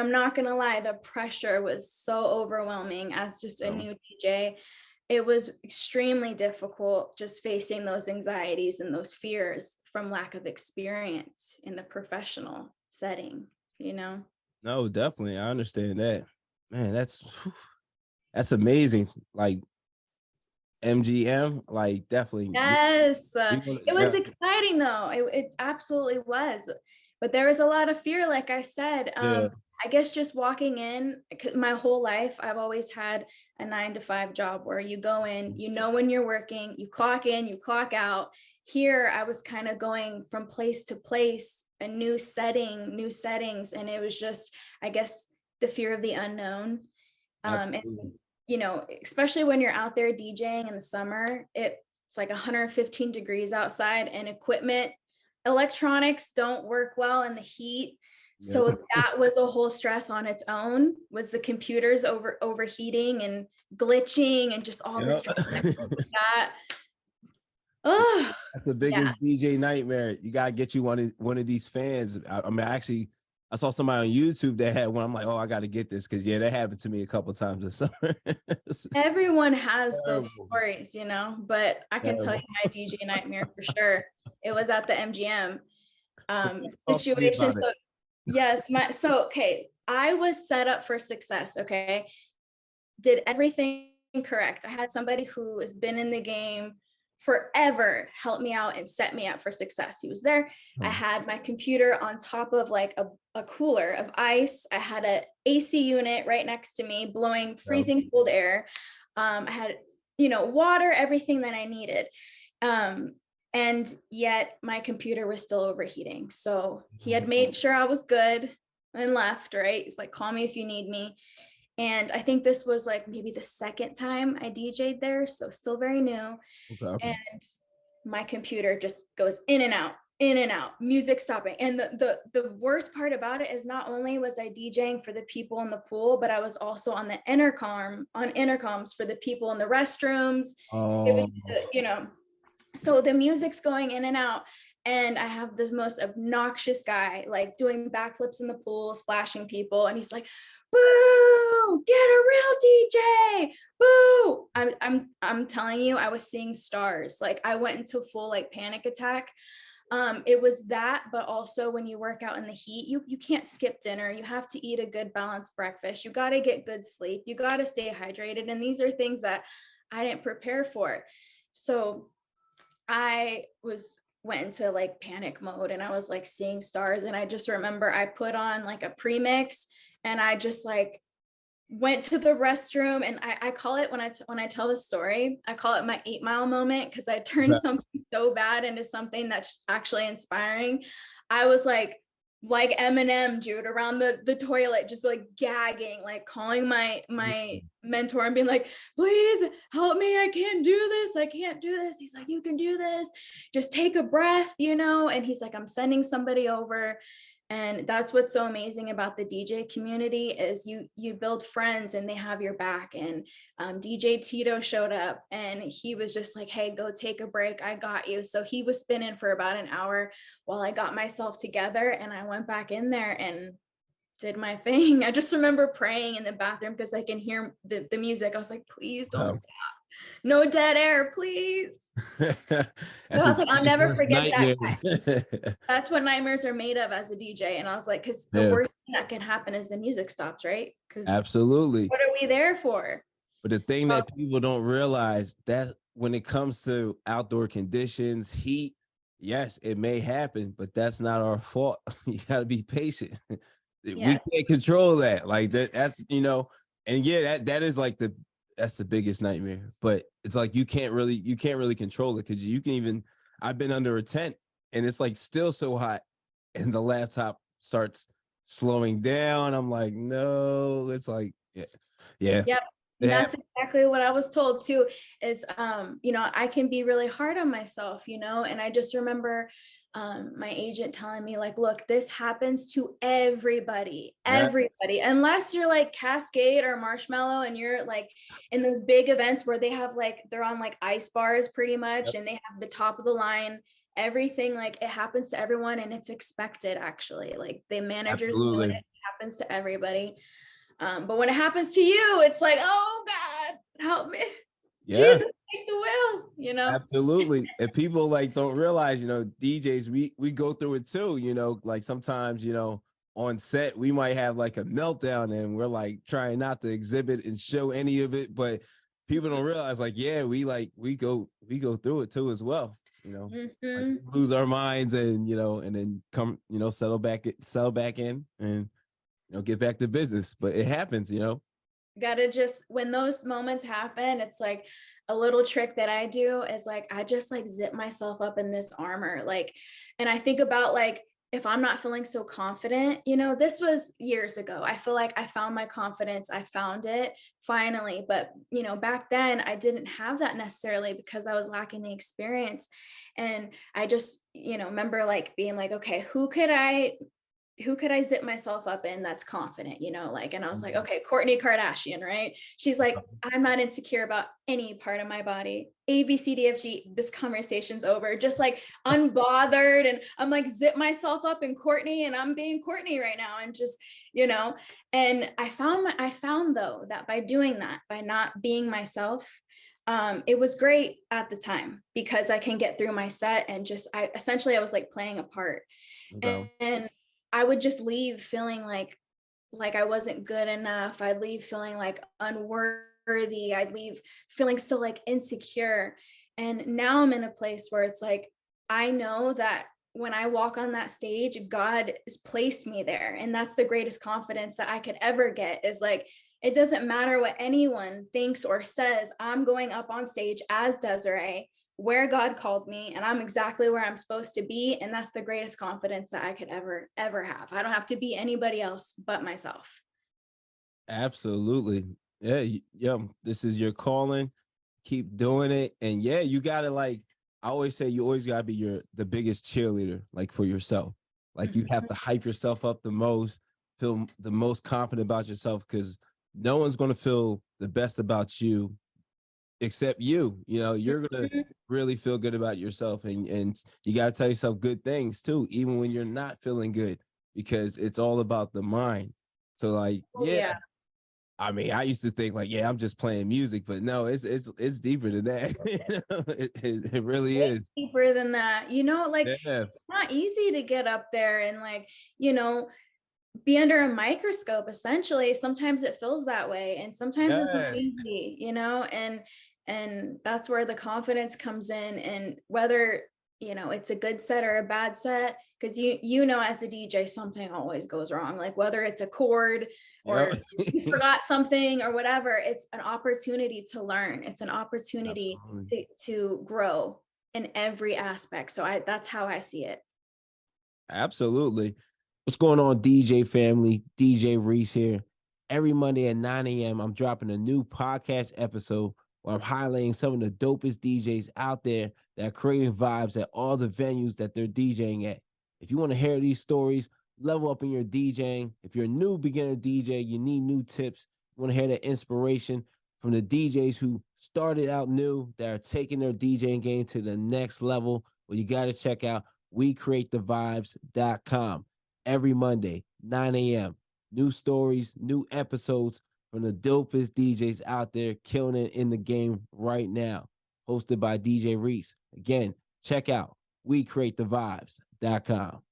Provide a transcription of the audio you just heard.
I'm not gonna lie, the pressure was so overwhelming as just a Um, new DJ. It was extremely difficult just facing those anxieties and those fears from lack of experience in the professional setting, you know? no, definitely, I understand that. Man, that's amazing. Like MGM, like definitely. Yes, We wanna, it was yeah, exciting though. It absolutely was. But there was a lot of fear, like I said. yeah, I guess just walking in, my whole life, I've always had a 9 to 5 job where you go in, you know when you're working, you clock in, you clock out. Here, I was kind of going from place to place, a new setting, new settings, and it was just, I guess, the fear of the unknown. And absolutely. especially when you're out there DJing in the summer, it's like 115 degrees outside and electronics don't work well in the heat. Yeah. So that was a whole stress on its own, was the computers overheating and glitching and just all the Yeah. stress that comes with that. Oh, That's the yeah. biggest DJ nightmare. You gotta get you one of these fans. I mean, actually, I saw somebody on YouTube that had one. I'm like, oh, I got to get this because yeah, that happened to me a couple times this summer. It's Everyone has those terrible, stories, but I can tell you terrible. my DJ nightmare for sure. It was at the MGM So talk to me situation. about it. So yes, so okay, I was set up for success, okay? Did everything correct. I had somebody who has been in the game forever help me out and set me up for success. He was there. I Um, had my computer on top of like a cooler of ice. I had a AC unit right next to me blowing yeah. freezing cold air. I had, water, everything that I needed. Um, and yet my computer was still overheating. So he had made sure I was good and left, right? He's like, call me if you need me. And I think this was like maybe the second time I DJ'd there, so still very new. Okay. And my computer just goes in and out, music stopping. And the worst part about it is not only was I DJing for the people in the pool, but I was also on the intercoms for the people in the restrooms. It was, Oh, so the music's going in and out. And I have this most obnoxious guy like doing backflips in the pool, splashing people. And he's like, boo, get a real DJ, boo. I'm telling you, I was seeing stars. Like I went into full like panic attack. It was that, but also when you work out in the heat, you can't skip dinner. You have to eat a good balanced breakfast. You got to get good sleep. You got to stay hydrated. And these are things that I didn't prepare for. So I went into like panic mode and I was like seeing stars. And I just remember I put on like a premix and I just like went to the restroom. And I call it, when I tell the story, I call it my 8 Mile moment, because I turned okay. something so bad into something that's actually inspiring. I was like Eminem, dude, around the toilet, just like gagging, like calling my mentor and being like, please help me. I can't do this. I can't do this. He's like, you can do this. Just take a breath, And he's like, I'm sending somebody over. And that's what's so amazing about the DJ community is you build friends and they have your back. And DJ Tito showed up and he was just like, hey, go take a break. I got you. So he was spinning for about an hour while I got myself together, and I went back in there and did my thing. I just remember praying in the bathroom because I can hear the music. I was like, please don't Wow. stop. No dead air, please. So That's I a was like, I'll never forget that. nightmare. That's what nightmares are made of as a DJ. And I was like, because the Yeah, worst thing that can happen is the music stops, right? Because absolutely. what are we there for? But the thing Oh, that people don't realize that when it comes to outdoor conditions, heat, yes, it may happen, but that's not our fault. You got to be patient. We yeah. can't control that. Like that's and yeah, that is like that's the biggest nightmare. But it's like you can't really control it because you can even. I've been under a tent and it's like still so hot, and the laptop starts slowing down. I'm like, no, it's like yeah, yeah. Yep. It And that's happens. exactly what I was told too, is I can be really hard on myself, and I just remember my agent telling me like, look, this happens to Yeah. everybody, unless you're like Cascade or Marshmallow and you're like in those big events where they have like they're on like ice bars pretty much Yep. and they have the top of the line everything, like it happens to everyone and it's expected actually. Like the managers know it, Absolutely. it happens to everybody. But when it happens to you, it's like, oh God, help me. Yeah. Jesus, take the wheel, you know? Absolutely. And people like don't realize, DJs, we go through it too, like sometimes, on set, we might have like a meltdown and we're like trying not to exhibit and show any of it, but people don't realize like, yeah, we go through it too as well, like Mhm. we lose our minds and, and then come, settle back in and, get back to business, but it happens. Gotta just, when those moments happen, it's like a little trick that I do is like I just like zip myself up in this armor, like, and I think about like if I'm not feeling so confident, this was years ago. I feel like I found my confidence, I found it finally, but back then I didn't have that necessarily because I was lacking the experience. And I just remember like being like, okay, who could I zip myself up in that's confident, like, and I was like, Mhm. okay, Kourtney Kardashian, right? She's like, I'm not insecure about any part of my body. A, B, C, D, F, G, this conversation's over. Just like unbothered. And I'm like, zip myself up in Kourtney and I'm being Kourtney right now. And just, and I found though, that by doing that, by not being myself, it was great at the time because I can get through my set and just, I was like playing a part. Okay. And I would just leave feeling like I wasn't good enough. I'd leave feeling like unworthy. I'd leave feeling so like insecure. And now I'm in a place where it's like I know that when I walk on that stage, God has placed me there. And that's the greatest confidence that I could ever get, is like it doesn't matter what anyone thinks or says. I'm going up on stage as Desiree, where God called me, and I'm exactly where I'm supposed to be. And that's the greatest confidence that I could ever have. I don't have to be anybody else but myself. Absolutely. Yeah. Yeah. This is your calling. Keep doing it. And yeah, you gotta like, I always say you always gotta be the biggest cheerleader, like for yourself. Like you have Mhm. to hype yourself up the most, feel the most confident about yourself, because no one's gonna feel the best about you except you. You're gonna Mhm. really feel good about yourself, and you gotta tell yourself good things too, even when you're not feeling good, because it's all about the mind. So like, Oh, yeah, yeah. I mean, I used to think like, yeah, I'm just playing music, but no, it's deeper than that. It really Way is. deeper than that. Like Yeah. it's not easy to get up there and like, be under a microscope essentially. Sometimes it feels that way and sometimes it's not Yes. easy, and that's where the confidence comes in. And whether it's a good set or a bad set, because as a DJ something always goes wrong, like whether it's a chord Yep. or you forgot something or whatever. It's an opportunity to learn, it's an opportunity Absolutely. to grow in every aspect. So that's how I see it. Absolutely. What's going on, DJ family? DJ Reese here. Every Monday at 9 a.m., I'm dropping a new podcast episode where I'm highlighting some of the dopest DJs out there that are creating vibes at all the venues that they're DJing at. If you want to hear these stories, level up in your DJing. If you're a new beginner DJ, you need new tips, you want to hear the inspiration from the DJs who started out new, that are taking their DJing game to the next level, well, you got to check out WeCreateTheVibes.com every Monday, 9 a.m. New stories, new episodes from the dopest DJs out there killing it in the game right now. Hosted by DJ Reese. Again, check out WeCreateTheVibes.com.